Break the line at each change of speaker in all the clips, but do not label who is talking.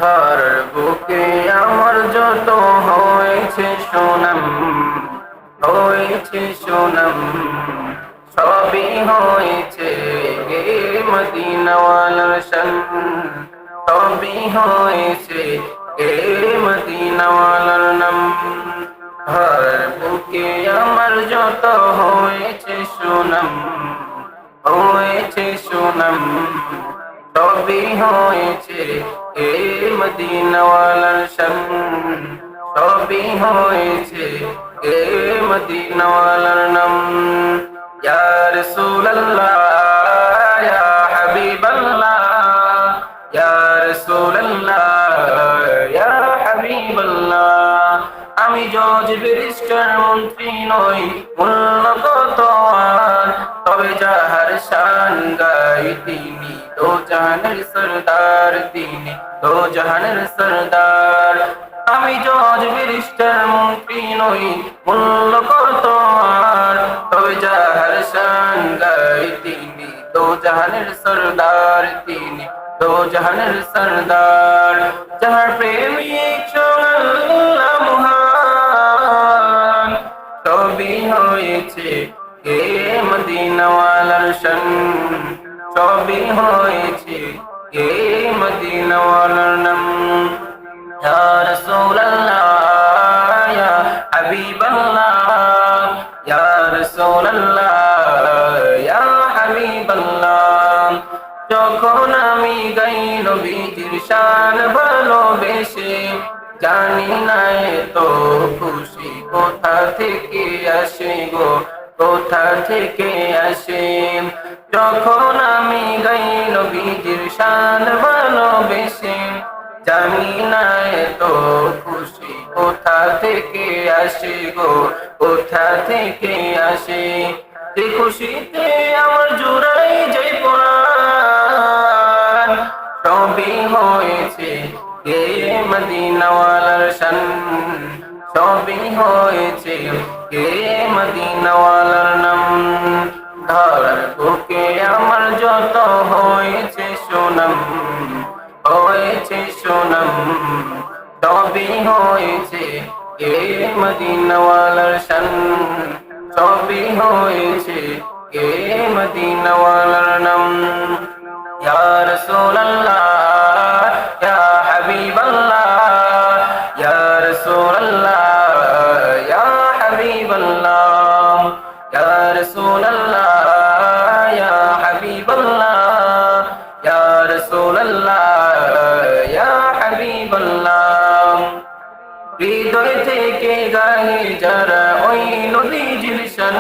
ধর বুকে আমার যত হয়েছে সোনাম, হয়েছে সোনাম, সবই হয়েছে গে মদিনাওয়ালার শান, সবই হয়েছে গে মদিনাওয়ালার নাম। ধর বুকে আমার যত হয়েছে সোনাম, হয়েছে সোনাম, সবই হয়েছে এ মদিনাওয়ালার শান, সবই হয়েছে এ মদিনাওয়ালার নাম। ইয়া রাসূলুল্লাহ ইয়া হাবিবাল্লাহ, ইয়া রাসূলুল্লাহ ইয়া হাবিবাল্লাহ। আমি জজ ব্যারিস্টার মন্ত্রী নই, মূল্য কত আর, তবে যাহার শান গাই তিনি দো জাহানের সরদার, তিনি দো জাহানের সরদার। আমি জজ ব্যারিস্টার মন্ত্রী নই, মূল্য কত আর, তবে যাহার শান গাই তিনি দো জাহানের সরদার, তিনি দো জাহানের সরদার। যাহার প্রেমিক আল্লাহ মহান, সবই হয়েছে গে মদিনাওয়ালার শান, সবই হয়েছে গে মদিনাওয়ালার নাম। ইয়া রাসূলুল্লাহ ইয়া হাবিবাল্লাহ, ইয়া রাসূলুল্লাহ ইয়া হাবিবাল্লাহ। যখন আমি গাই নবীজির শান ভালোবেসে, জানি না এত খুশি কোথা থেকে আসে গো, কোথা থেকে আসে। যখন আমি গাই নবীজির শান ভালোবেসে, জানি না এত খুশি কোথা থেকে আসে গো, কোথা থেকে আসে। যে খুশিতে আমার জুড়াই যায় প্রাণ, সবই হয়েছে গে মদিনাওয়ালার শান, সবই হয়েছে গে মদিনাওয়ালার নাম। ধর বুকে আমার যত হয়েছে সোনাম, হয়েছে সোনাম, সবই হয়েছে গে মদিনাওয়ালার শান, সবই হয়েছে গে মদিনাওয়ালার নাম। ইয়া রাসূলুল্লাহ ইয়া হাবিবাল্লাহ, ইয়া রাসূলুল্লাহ ইয়া হাবিবাল্লাহ, ইয়া রাসূলুল্লাহ ইয়া হাবিবাল্লাহ, ইয়া রাসূলুল্লাহ ইয়া হাবিবাল্লাহ। হৃদয় থেকে গায়ে যারা ওই নবীজির শান,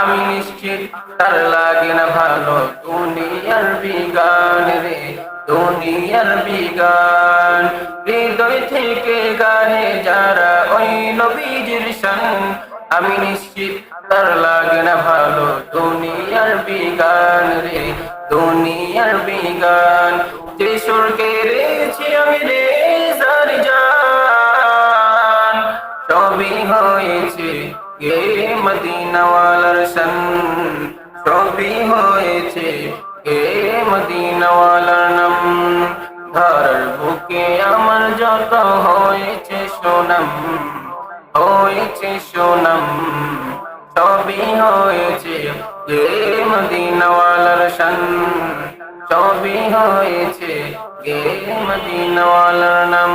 আমি নিশ্চিত তার লাগে না ভালো দুনিয়ার বিগান রে, দুনিয়ার বিগান। হৃদয় থেকে গায়ে যারা ওই নবীজির শান, আমি নিশ্চিত তার লাগে না ভালো দুনিয়ার বিগান রে, দুনিয়ার বিগান। যে সুর কেড়েছি আমি রে যার জান, সবই হয়েছে গে মদিনাওয়ালার শান, সবই হয়েছে গে মদিনাওয়ালার নাম। ধর বুকে আমার যত হয়েছে সোনাম, হয়েছে সোনাম, সবই হয়েছে গে মদিনাওয়ালার শান, সবই হয়েছে গে মদিনাওয়ালার নাম।